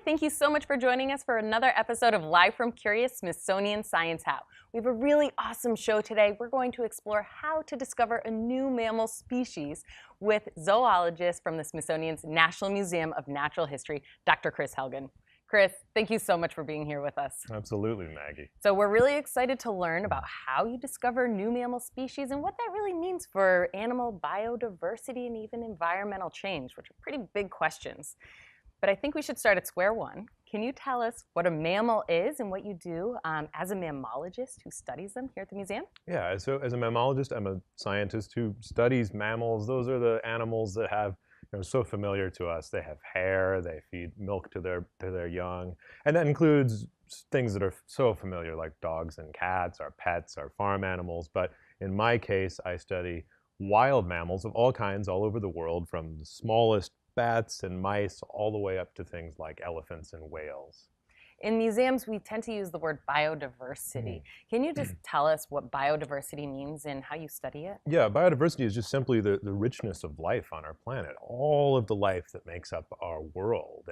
thank you so much for joining us for another episode of Live from Curious Smithsonian Science How. We have a really awesome show today. We're going to explore how to discover a new mammal species with zoologist from the Smithsonian's National Museum of Natural History, Dr. Chris Helgen. Chris, thank you so much for being here with us. Absolutely, Maggie. So we're really excited to learn about how you discover new mammal species and what that really means for animal biodiversity and even environmental change, which are pretty big questions. But I think we should start at square one. Can you tell us what a mammal is and what you do as a mammologist who studies them here at the museum? Yeah, so as a mammologist, I'm a scientist who studies mammals. Those are the animals that have, so familiar to us. They have hair, they feed milk to their young, and that includes things that are so familiar like dogs and cats, our pets, our farm animals. But in my case, I study wild mammals of all kinds all over the world, from the smallest bats and mice all the way up to things like elephants and whales. In museums, we tend to use the word biodiversity. Can you just tell us what biodiversity means and how you study it? Yeah, biodiversity is just simply the richness of life on our planet, all of the life that makes up our world.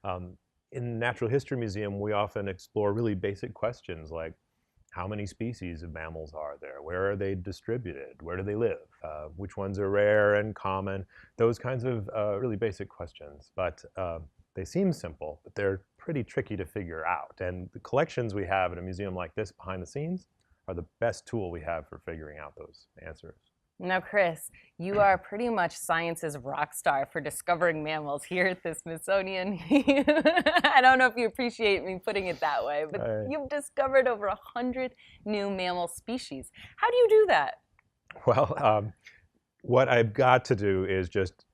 And in the Natural History Museum, we often explore really basic questions like, how many species of mammals are there? Where are they distributed? Where do they live? Which ones are rare and common? Those kinds of really basic questions. But they seem simple, but they're pretty tricky to figure out. And the collections we have at a museum like this behind the scenes are the best tool we have for figuring out those answers. Now, Chris, you are pretty much science's rock star for discovering mammals here at the Smithsonian. I don't know if you appreciate me putting it that way, but you've discovered over 100 new mammal species. How do you do that? Well, what I've got to do is just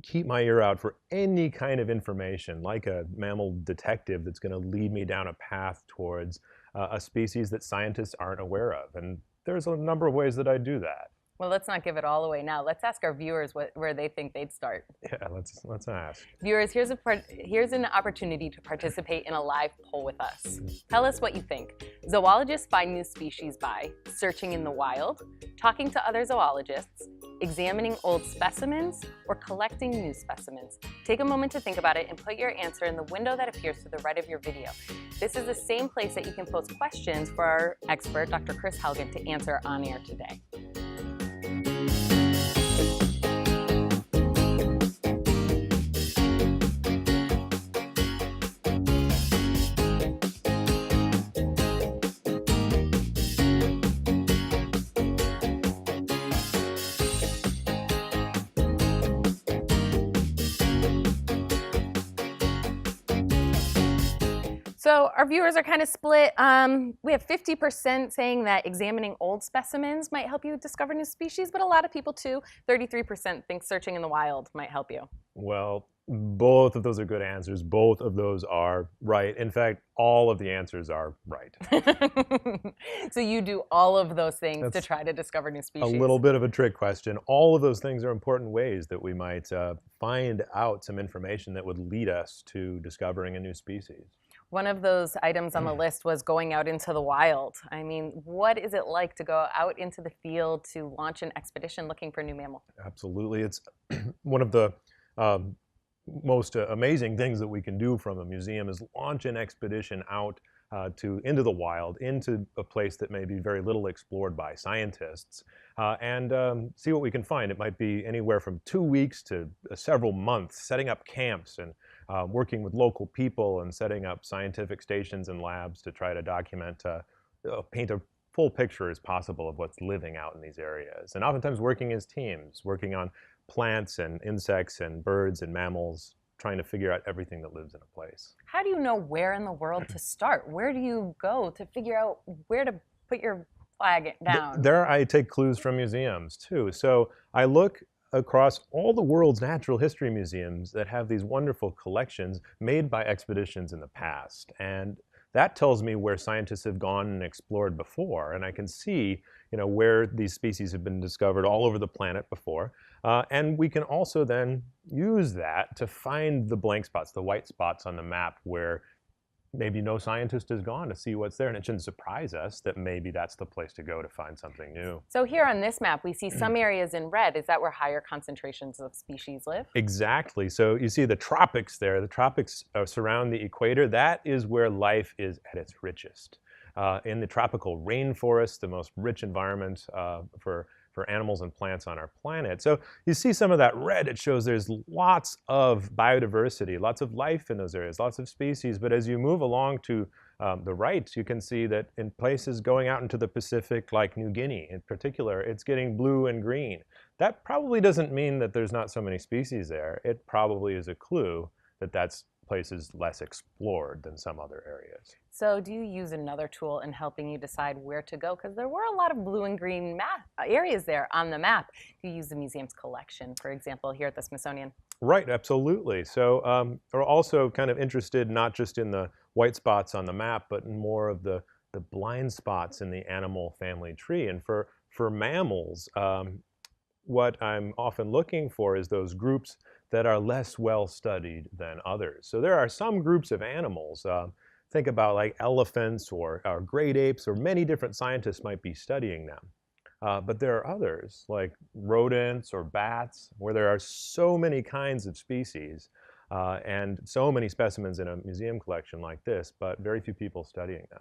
keep my ear out for any kind of information, like a mammal detective that's going to lead me down a path towards a species that scientists aren't aware of. And there's a number of ways that I do that. Well, let's not give it all away now. Let's ask our viewers where they think they'd start. Yeah, let's ask. Viewers, here's an opportunity to participate in a live poll with us. Tell us what you think. Zoologists find new species by searching in the wild, talking to other zoologists, examining old specimens, or collecting new specimens. Take a moment to think about it and put your answer in the window that appears to the right of your video. This is the same place that you can post questions for our expert, Dr. Chris Helgen, to answer on air today. So our viewers are kind of split. We have 50% saying that examining old specimens might help you discover new species, but a lot of people too, 33% think searching in the wild might help you. Well, both of those are good answers. Both of those are right. In fact, all of the answers are right. So you do all of those things to try to discover new species. A little bit of a trick question. All of those things are important ways that we might find out some information that would lead us to discovering a new species. One of those items on the list was going out into the wild. I mean, what is it like to go out into the field to launch an expedition looking for a new mammal? Absolutely. It's one of the most amazing things that we can do from a museum is launch an expedition out into the wild, into a place that may be very little explored by scientists, and see what we can find. It might be anywhere from 2 weeks to several months, setting up camps and working with local people and setting up scientific stations and labs to try to document, paint a full picture as possible of what's living out in these areas. And oftentimes working as teams, working on plants and insects and birds and mammals, trying to figure out everything that lives in a place. How do you know where in the world to start? Where do you go to figure out where to put your flag down? There I take clues from museums too. So I look across all the world's natural history museums that have these wonderful collections made by expeditions in the past. And that tells me where scientists have gone and explored before. And I can see, where these species have been discovered all over the planet before. And we can also then use that to find the blank spots, the white spots on the map where maybe no scientist has gone to see what's there, and it shouldn't surprise us that maybe that's the place to go to find something new. So here on this map, we see some areas in red. Is that where higher concentrations of species live? Exactly. So you see the tropics there. The tropics surround the equator. That is where life is at its richest. In the tropical rainforest, the most rich environment for animals and plants on our planet. So you see some of that red. It shows there's lots of biodiversity, lots of life in those areas, lots of species. But as you move along to the right, you can see that in places going out into the Pacific, like New Guinea in particular, it's getting blue and green. That probably doesn't mean that there's not so many species there. It probably is a clue that that's places less explored than some other areas. So do you use another tool in helping you decide where to go? Because there were a lot of blue and green areas there on the map. Do you use the museum's collection, for example, here at the Smithsonian? Right, absolutely. So we're also kind of interested not just in the white spots on the map, but in more of the blind spots in the animal family tree. And for mammals, what I'm often looking for is those groups that are less well studied than others. So there are some groups of animals, think about like elephants or great apes, or many different scientists might be studying them. But there are others like rodents or bats where there are so many kinds of species and so many specimens in a museum collection like this, but very few people studying them.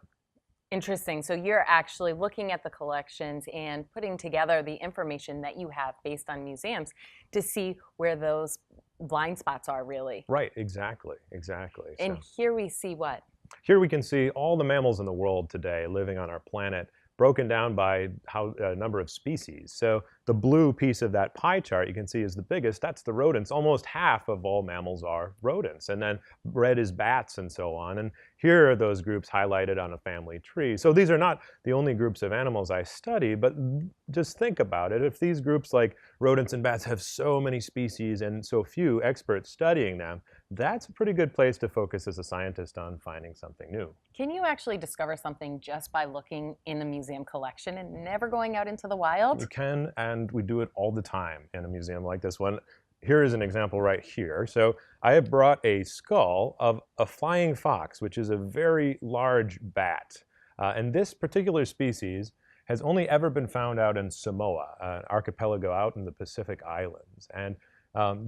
Interesting. So you're actually looking at the collections and putting together the information that you have based on museums to see where those blind spots are really. Right, exactly. And here we see what? Here we can see all the mammals in the world today living on our planet, broken down by number of species. So the blue piece of that pie chart you can see is the biggest. That's the rodents. Almost half of all mammals are rodents. And then red is bats and so on. And here are those groups highlighted on a family tree. So these are not the only groups of animals I study, but just think about it. If these groups like rodents and bats have so many species and so few experts studying them, that's a pretty good place to focus as a scientist on finding something new. Can you actually discover something just by looking in the museum collection and never going out into the wild? You can, and we do it all the time in a museum like this one. Here is an example right here. So I have brought a skull of a flying fox, which is a very large bat. And this particular species has only ever been found out in Samoa, an archipelago out in the Pacific Islands. And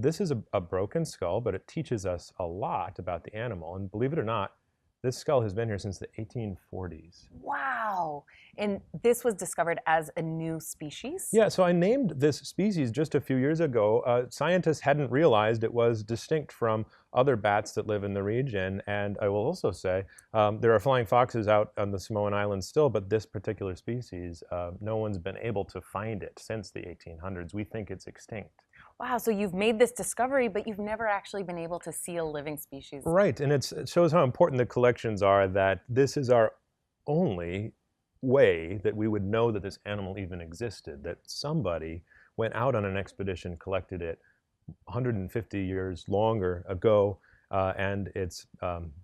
this is a broken skull, but it teaches us a lot about the animal. And believe it or not, this skull has been here since the 1840s. Wow. And this was discovered as a new species? Yeah, so I named this species just a few years ago. Scientists hadn't realized it was distinct from other bats that live in the region. And I will also say there are flying foxes out on the Samoan Islands still, but this particular species, no one's been able to find it since the 1800s. We think it's extinct. Wow, so you've made this discovery, but you've never actually been able to see a living species. Right, and it shows how important the collections are, that this is our only way that we would know that this animal even existed, that somebody went out on an expedition, collected it 150 years longer ago, and it's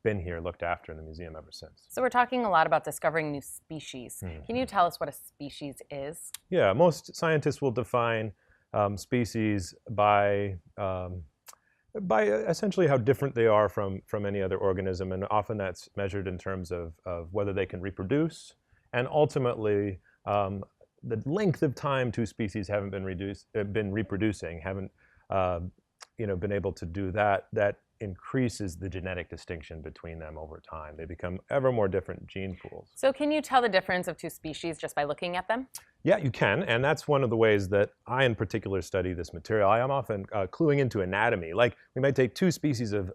been here, looked after in the museum ever since. So we're talking a lot about discovering new species. Can you tell us what a species is? Yeah, most scientists will define species by essentially how different they are from any other organism, and often that's measured in terms of whether they can reproduce, and ultimately the length of time two species haven't been reproducing, haven't been able to do that. That increases the genetic distinction between them over time. They become ever more different gene pools. So can you tell the difference of two species just by looking at them? Yeah, you can, and that's one of the ways that I in particular study this material. I am often cluing into anatomy. Like we might take two species of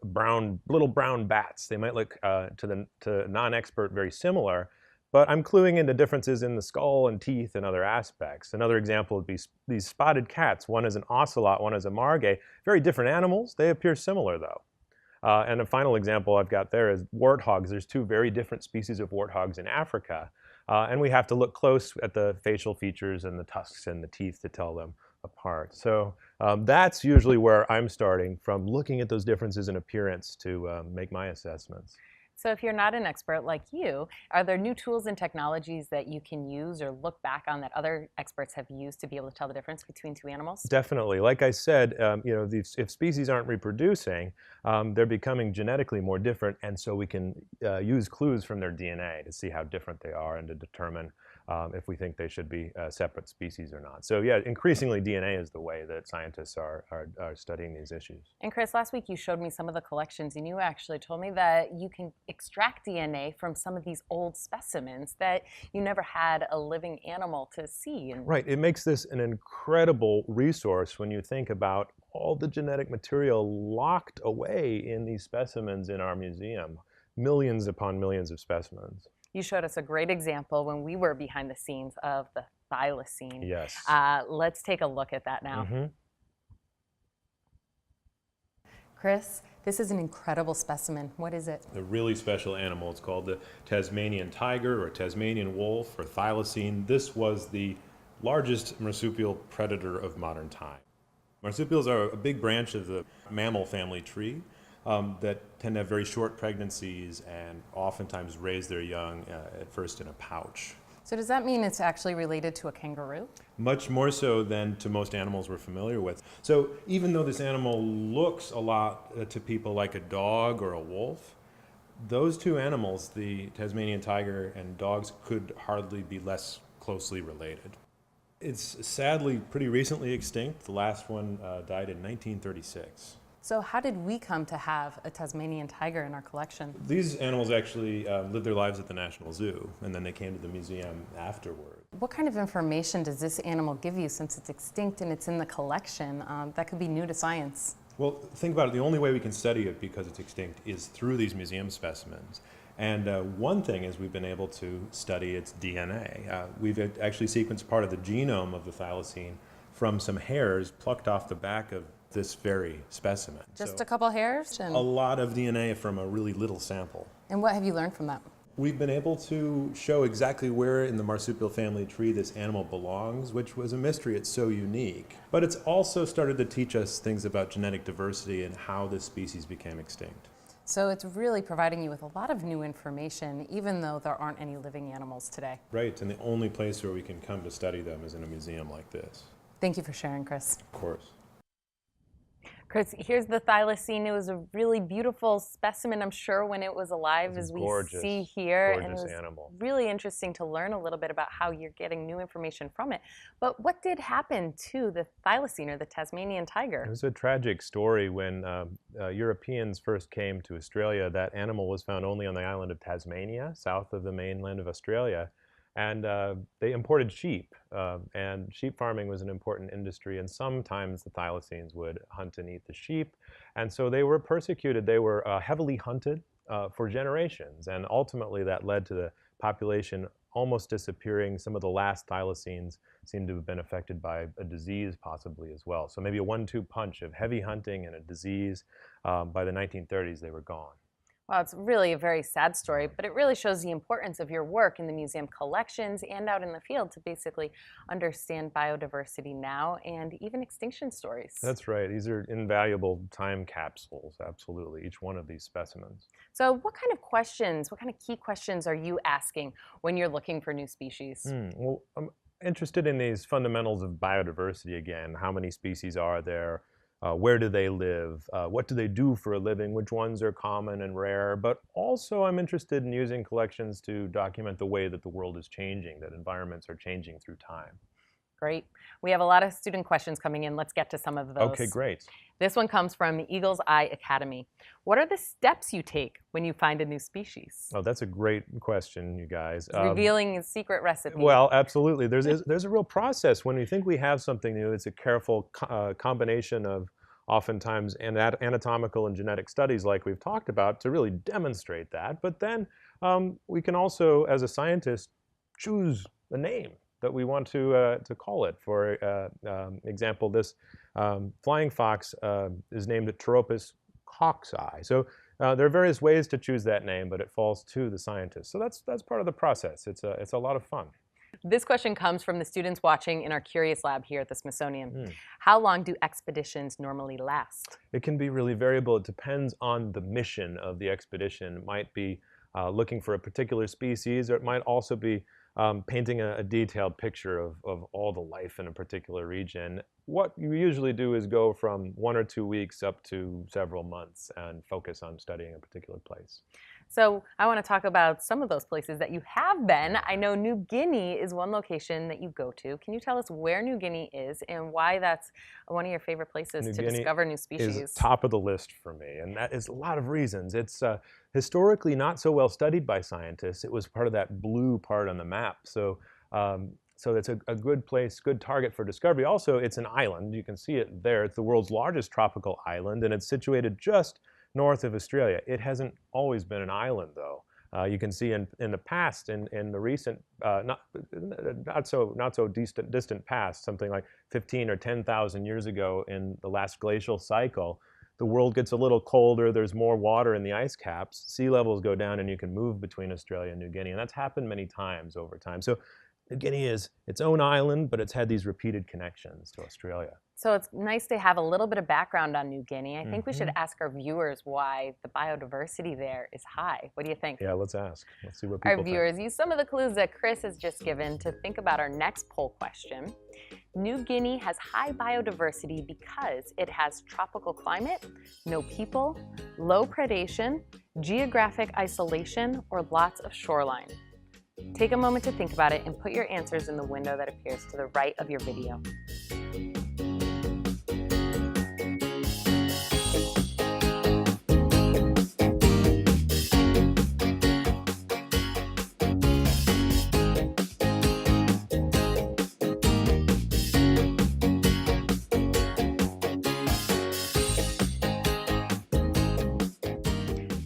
little brown bats. They might look to non-expert very similar, but I'm cluing into differences in the skull and teeth and other aspects. Another example would be these spotted cats. One is an ocelot, one is a margay. Very different animals. They appear similar though. And a final example I've got there is warthogs. There's two very different species of warthogs in Africa. And we have to look close at the facial features and the tusks and the teeth to tell them apart. So that's usually where I'm starting from, looking at those differences in appearance to make my assessments. So if you're not an expert like you, are there new tools and technologies that you can use or look back on that other experts have used to be able to tell the difference between two animals? Definitely. Like I said, if species aren't reproducing, they're becoming genetically more different, and so we can use clues from their DNA to see how different they are and to determine if we think they should be separate species or not. So yeah, increasingly DNA is the way that scientists are studying these issues. And Chris, last week you showed me some of the collections, and you actually told me that you can extract DNA from some of these old specimens that you never had a living animal to see. Right. It makes this an incredible resource when you think about all the genetic material locked away in these specimens in our museum. Millions upon millions of specimens. You showed us a great example when we were behind the scenes of the thylacine. Yes. Let's take a look at that now. Mm-hmm. Chris, this is an incredible specimen. What is it? A really special animal. It's called the Tasmanian tiger or Tasmanian wolf or thylacine. This was the largest marsupial predator of modern time. Marsupials are a big branch of the mammal family tree that tend to have very short pregnancies and oftentimes raise their young at first in a pouch. So does that mean it's actually related to a kangaroo? Much more so than to most animals we're familiar with. So even though this animal looks a lot to people like a dog or a wolf, those two animals, the Tasmanian tiger and dogs, could hardly be less closely related. It's sadly pretty recently extinct. The last one died in 1936. So how did we come to have a Tasmanian tiger in our collection? These animals actually lived their lives at the National Zoo, and then they came to the museum afterward. What kind of information does this animal give you since it's extinct and it's in the collection that could be new to science? Well, think about it. The only way we can study it because it's extinct is through these museum specimens. And one thing is we've been able to study its DNA. We've actually sequenced part of the genome of the thylacine from some hairs plucked off the back of this very specimen. Just a couple hairs? A lot of DNA from a really little sample. And what have you learned from that? We've been able to show exactly where in the marsupial family tree this animal belongs, which was a mystery. It's so unique. But it's also started to teach us things about genetic diversity and how this species became extinct. So it's really providing you with a lot of new information, even though there aren't any living animals today. Right, and the only place where we can come to study them is in a museum like this. Thank you for sharing, Chris. Of course. Chris, here's the thylacine. It was a really beautiful specimen, I'm sure, when it was alive, as we see here. And it was animal. Really interesting to learn a little bit about how you're getting new information from it. But what did happen to the thylacine, or the Tasmanian tiger? It was a tragic story. When Europeans first came to Australia, that animal was found only on the island of Tasmania, south of the mainland of Australia. And they imported sheep, and sheep farming was an important industry, and sometimes the thylacines would hunt and eat the sheep, and so they were persecuted. They were heavily hunted for generations, and ultimately that led to the population almost disappearing. Some of the last thylacines seem to have been affected by a disease possibly as well. So maybe a 1-2 punch of heavy hunting and a disease. By the 1930s, they were gone. Well, it's really a very sad story, but it really shows the importance of your work in the museum collections and out in the field to basically understand biodiversity now and even extinction stories. That's right. These are invaluable time capsules, absolutely, each one of these specimens. So what kind of questions, what kind of key questions are you asking when you're looking for new species? Well, I'm interested in these fundamentals of biodiversity again. How many species are there? Where do they live? What do they do for a living? Which ones are common and rare? But also I'm interested in using collections to document the way that the world is changing, that environments are changing through time. Great. We have a lot of student questions coming in. Let's get to some of those. Okay, great. This one comes from the Eagle's Eye Academy. What are the steps you take when you find a new species? Oh, that's a great question, you guys. Revealing a secret recipe. Well, absolutely. There's a real process. When we think we have something new, it's a careful combination of oftentimes anatomical and genetic studies like we've talked about to really demonstrate that. But then we can also, as a scientist, choose a name that we want to call it. For example, this flying fox is named Pteropus coxi. So there are various ways to choose that name, but it falls to the scientist. So that's part of the process. It's a lot of fun. This question comes from the students watching in our Curious Lab here at the Smithsonian. How long do expeditions normally last? It can be really variable. It depends on the mission of the expedition. It might be looking for a particular species, or it might also be painting a detailed picture of all the life in a particular region. What you usually do is go from 1 or 2 weeks up to several months and focus on studying a particular place. So I want to talk about some of those places that you have been. I know New Guinea is one location that you go to. Can you tell us where New Guinea is and why that's one of your favorite places to discover new species? Is top of the list for me, and that is a lot of reasons. It's historically not so well studied by scientists. It was part of that blue part on the map. So it's a good place, good target for discovery. Also, it's an island. You can see it there. It's the world's largest tropical island, and it's situated just north of Australia. It hasn't always been an island, though. You can see in the past, in the recent, not so distant past, something like 15 or 10,000 years ago in the last glacial cycle, the world gets a little colder, there's more water in the ice caps, sea levels go down, and you can move between Australia and New Guinea. And that's happened many times over time. So New Guinea is its own island, but it's had these repeated connections to Australia. So it's nice to have a little bit of background on New Guinea. I think we should ask our viewers why the biodiversity there is high. What do you think? Yeah, let's ask. Let's see what people think. Our viewers, use some of the clues that Chris has just given to think about our next poll question. New Guinea has high biodiversity because it has tropical climate, no people, low predation, geographic isolation, or lots of shoreline. Take a moment to think about it and put your answers in the window that appears to the right of your video.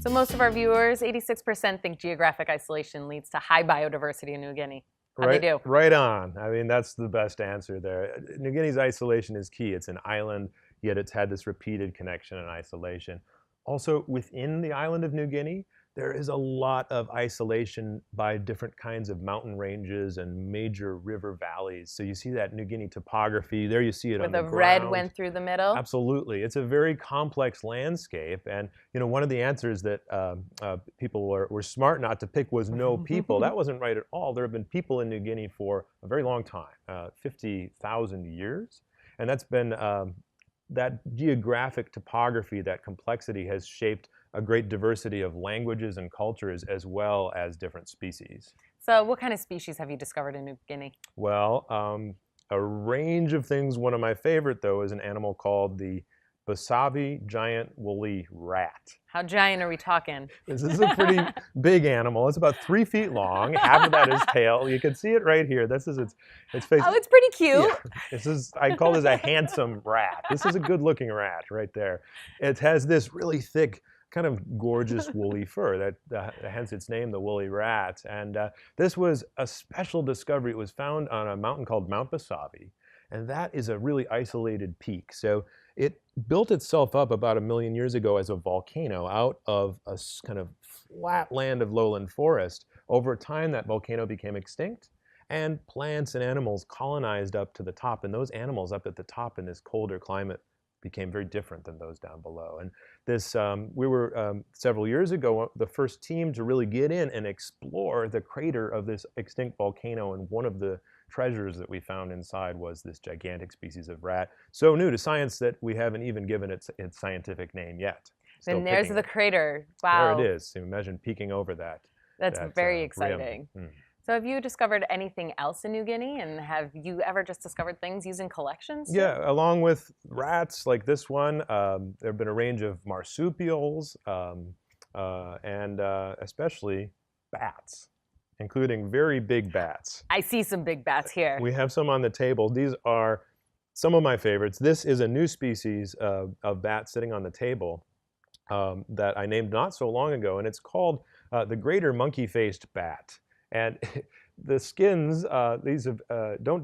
So most of our viewers, 86%, think geographic isolation leads to high biodiversity in New Guinea. How'd they do? Right on. I mean, that's the best answer there. New Guinea's isolation is key. It's an island, yet it's had this repeated connection and isolation. Also, within the island of New Guinea, there is a lot of isolation by different kinds of mountain ranges and major river valleys. So you see that New Guinea topography. There you see it on the ground. Where the red went through the middle? Absolutely. It's a very complex landscape. And one of the answers that people were smart not to pick was no people. That wasn't right at all. There have been people in New Guinea for a very long time, 50,000 years. And that's been that geographic topography, that complexity has shaped a great diversity of languages and cultures as well as different species. So what kind of species have you discovered in New Guinea? Well, a range of things. One of my favorite, though, is an animal called the Bosavi giant woolly rat. How giant are we talking? This is a pretty big animal. It's about 3 feet long. Half of that is tail. You can see it right here. This is its face. Oh, it's pretty cute. Yeah. I call this a handsome rat. This is a good-looking rat right there. It has this really thick, kind of gorgeous woolly fur, hence its name, the woolly rat. And this was a special discovery. It was found on a mountain called Mount Bosavi, and that is a really isolated peak. So it built itself up about 1 million years ago as a volcano out of a kind of flat land of lowland forest. Over time, that volcano became extinct, and plants and animals colonized up to the top, and those animals up at the top in this colder climate became very different than those down below. And this, we were several years ago the first team to really get in and explore the crater of this extinct volcano, and one of the treasures that we found inside was this gigantic species of rat, so new to science that we haven't even given it its scientific name yet. And there's the crater. Wow. There it is. So imagine peeking over that. That's very exciting. So have you discovered anything else in New Guinea, and have you ever just discovered things using collections? Yeah, along with rats like this one, there have been a range of marsupials and especially bats, including very big bats. I see some big bats here. We have some on the table. These are some of my favorites. This is a new species of bat sitting on the table that I named not so long ago, and it's called the greater monkey-faced bat. And the skins, these don't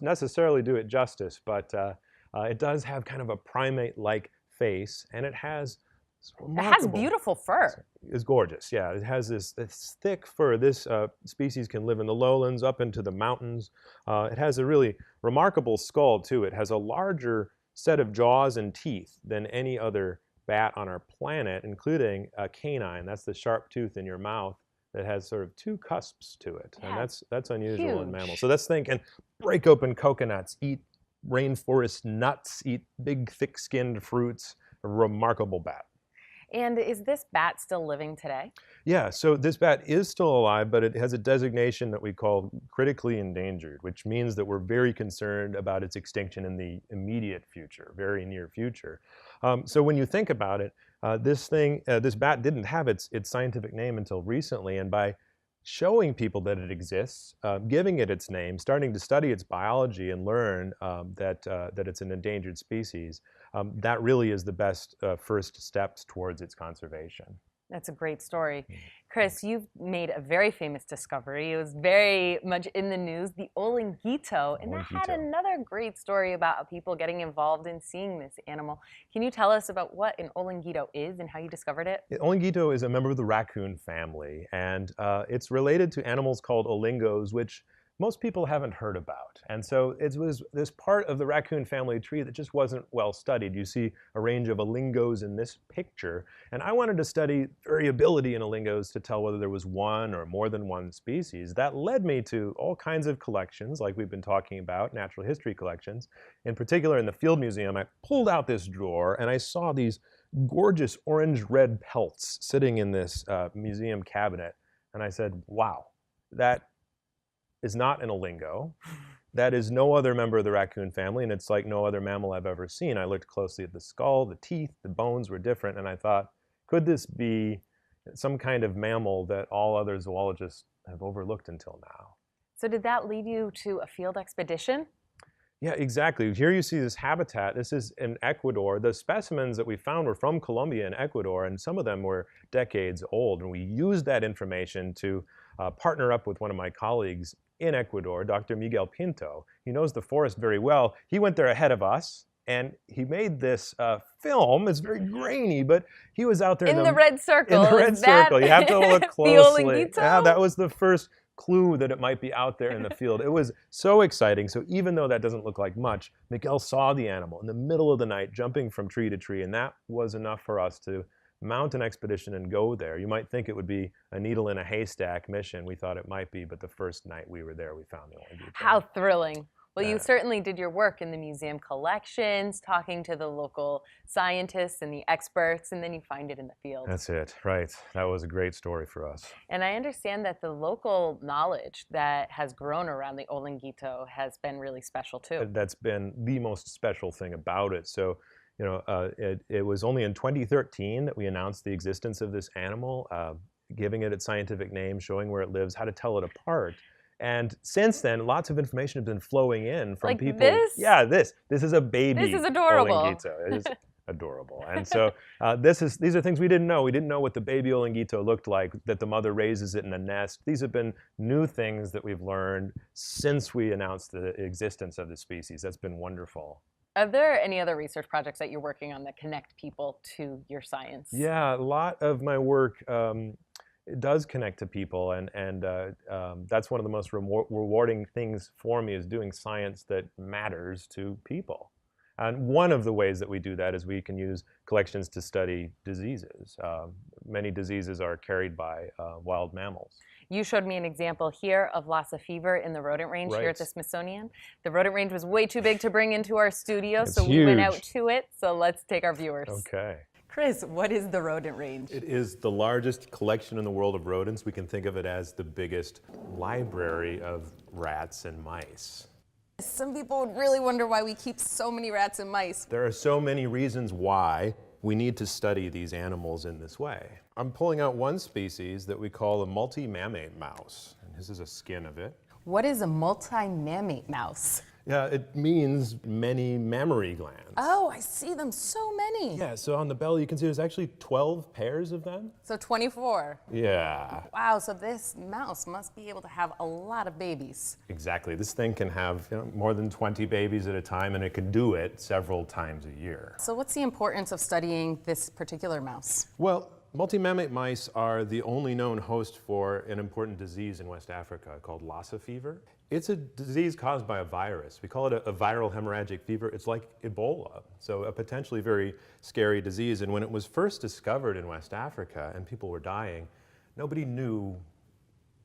necessarily do it justice, but it does have kind of a primate-like face, and it has It's It has remarkable. beautiful fur. It's gorgeous. Yeah, it has this thick fur. This species can live in the lowlands, up into the mountains. It has a really remarkable skull too. It has a larger set of jaws and teeth than any other bat on our planet, including a canine. That's the sharp tooth in your mouth that has sort of two cusps to it, and Yeah, that's unusual in huge. mammals. So that's thinking break open coconuts, eat rainforest nuts, eat big thick-skinned fruits. A remarkable bat. And is this bat still living today? Yeah, so this bat is still alive, but it has a designation that we call critically endangered, which means that we're very concerned about its extinction in the immediate future, very near future. So when you think about it, this bat didn't have its scientific name until recently, and by showing people that it exists, giving it its name, starting to study its biology and learn that it's an endangered species, that really is the best first steps towards its conservation. That's a great story. Chris, you've made a very famous discovery. It was very much in the news, the Olingito, and that had Olingito. another great story about people getting involved in seeing this animal. Can you tell us about what an Olingito is and how you discovered it? Olingito is a member of the raccoon family, and it's related to animals called olingos, which most people haven't heard about. And so it was this part of the raccoon family tree that just wasn't well studied. You see a range of olingos in this picture, and I wanted to study variability in olingos to tell whether there was one or more than one species. That led me to all kinds of collections, like we've been talking about, natural history collections. In particular, in the Field Museum, I pulled out this drawer and I saw these gorgeous orange-red pelts sitting in this museum cabinet. And I said, wow, that is not an olingo. That is no other member of the raccoon family, and it's like no other mammal I've ever seen. I looked closely at the skull, the teeth, the bones were different, and I thought, could this be some kind of mammal that all other zoologists have overlooked until now? So did that lead you to a field expedition? Yeah, exactly. Here you see this habitat. This is in Ecuador. The specimens that we found were from Colombia and Ecuador, and some of them were decades old. And we used that information to partner up with one of my colleagues in Ecuador, Dr. Miguel Pinto. He knows the forest very well. He went there ahead of us, and he made this film. It's very grainy, but he was out there In the red circle. in the red circle. You have to look closely. The Olingito? Yeah, that was the first clue that it might be out there in the field. It was so exciting. So even though that doesn't look like much, Miguel saw the animal in the middle of the night jumping from tree to tree, and that was enough for us to mount an expedition and go there. You might think it would be a needle in a haystack mission. We thought it might be, but the first night we were there, we found the Olingito. How thrilling. Well, you Yeah. certainly did your work in the museum collections, talking to the local scientists and the experts, and then you find it in the field. That's it, right. That was a great story for us. And I understand that the local knowledge that has grown around the Olingito has been really special too. That's been the most special thing about it. So, you know, it was only in 2013 that we announced the existence of this animal, giving it its scientific name, showing where it lives, how to tell it apart. And since then, lots of information has been flowing in from Like people. this? Yeah, this is a baby. This is adorable. Olingito. It is adorable. And so these are things we didn't know. We didn't know what the baby Olingito looked like, that the mother raises it in a nest. These have been new things that we've learned since we announced the existence of the species. That's been wonderful. Are there any other research projects that you're working on that connect people to your science? Yeah, a lot of my work it does connect to people, and that's one of the most rewarding things for me, is doing science that matters to people. And one of the ways that we do that is we can use collections to study diseases. Many diseases are carried by wild mammals. You showed me an example here of Lassa fever in the rodent range here at the Right. Smithsonian. The rodent range was way too big to bring into our studio, It's so we went out huge. to it. So let's take our viewers. Okay. Chris, what is the rodent range? It is the largest collection in the world of rodents. We can think of it as the biggest library of rats and mice. Some people would really wonder why we keep so many rats and mice. There are so many reasons why we need to study these animals in this way. I'm pulling out one species that we call a multi-mammate mouse. And this is a skin of it. What is a multi-mammate mouse? Yeah, it means many mammary glands. Oh, I see them, so many. Yeah, so on the belly you can see there's actually 12 pairs of them. So 24. Yeah. Wow, so this mouse must be able to have a lot of babies. Exactly. This thing can have more than 20 babies at a time, and it can do it several times a year. So what's the importance of studying this particular mouse? Well, multi-mammate mice are the only known host for an important disease in West Africa called Lassa fever. It's a disease caused by a virus. We call it a viral hemorrhagic fever. It's like Ebola, so a potentially very scary disease. And when it was first discovered in West Africa and people were dying, nobody knew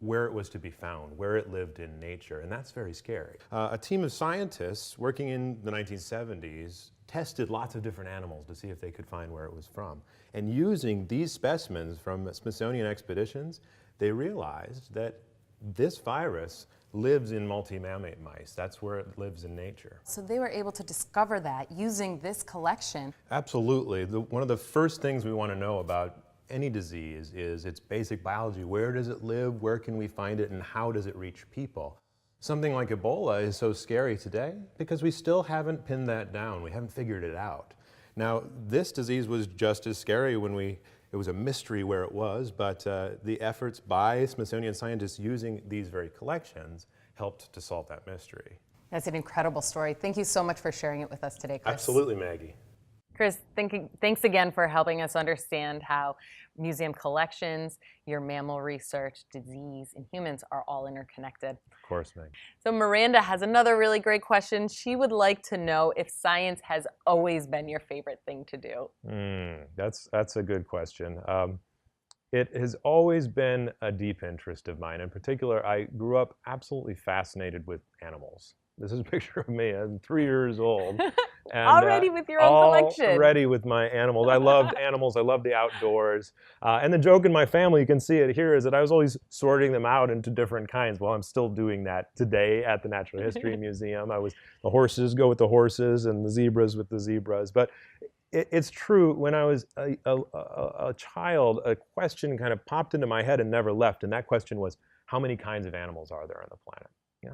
where it was to be found, where it lived in nature, and that's very scary. A team of scientists working in the 1970s tested lots of different animals to see if they could find where it was from. And using these specimens from Smithsonian expeditions, they realized that this virus lives in multi-mammate mice. That's where it lives in nature. So they were able to discover that using this collection. Absolutely. One of the first things we want to know about any disease is its basic biology. Where does it live? Where can we find it? And how does it reach people? Something like Ebola is so scary today because we still haven't pinned that down. We haven't figured it out. Now, this disease was just as scary when it was a mystery where it was, but the efforts by Smithsonian scientists using these very collections helped to solve that mystery. That's an incredible story. Thank you so much for sharing it with us today, Chris. Absolutely, Maggie. Chris, thanks again for helping us understand how museum collections, your mammal research, disease, and humans are all interconnected. Of course, Maggie. So Miranda has another really great question. She would like to know if science has always been your favorite thing to do. That's a good question. It has always been a deep interest of mine. In particular, I grew up absolutely fascinated with animals. This is a picture of me. I'm 3 years old. And, already with your own collection. Already with my animals. I loved animals. I loved the outdoors. And the joke in my family, you can see it here, is that I was always sorting them out into different kinds. Well, I'm still doing that today at the Natural History Museum. The horses go with the horses and the zebras with the zebras. But it's true, when I was a child, a question kind of popped into my head and never left. And that question was, how many kinds of animals are there on the planet?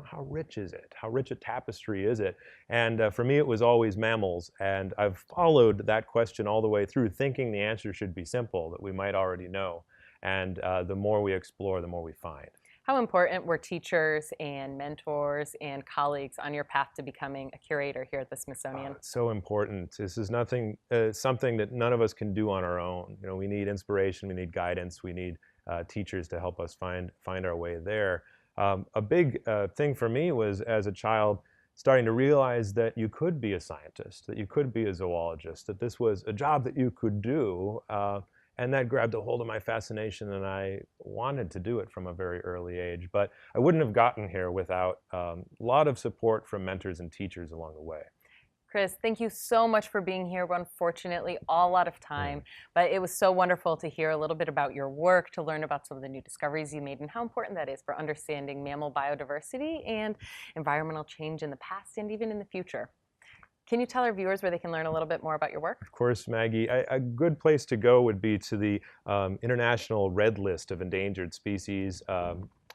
How rich is it? How rich a tapestry is it? And for me, it was always mammals. And I've followed that question all the way through, thinking the answer should be simple, that we might already know. And the more we explore, the more we find. How important were teachers and mentors and colleagues on your path to becoming a curator here at the Smithsonian? So important. This is something that none of us can do on our own. We need inspiration, we need guidance, we need teachers to help us find our way there. A big thing for me was, as a child, starting to realize that you could be a scientist, that you could be a zoologist, that this was a job that you could do, and that grabbed a hold of my fascination, and I wanted to do it from a very early age. But I wouldn't have gotten here without a lot of support from mentors and teachers along the way. Chris, thank you so much for being here. We're unfortunately all out of time, but it was so wonderful to hear a little bit about your work, to learn about some of the new discoveries you made and how important that is for understanding mammal biodiversity and environmental change in the past and even in the future. Can you tell our viewers where they can learn a little bit more about your work? Of course, Maggie. A good place to go would be to the International Red List of Endangered Species.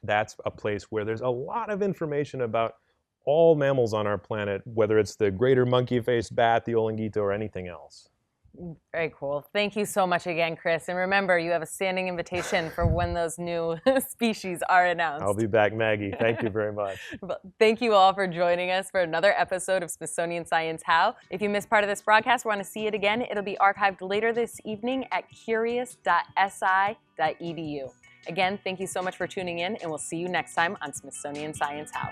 That's a place where there's a lot of information about all mammals on our planet, whether it's the greater monkey-faced bat, the Olingito, or anything else. Very cool. Thank you so much again, Chris. And remember, you have a standing invitation for when those new species are announced. I'll be back, Maggie. Thank you very much. Thank you all for joining us for another episode of Smithsonian Science How. If you missed part of this broadcast or want to see it again, it'll be archived later this evening at curious.si.edu. Again, thank you so much for tuning in, and we'll see you next time on Smithsonian Science How.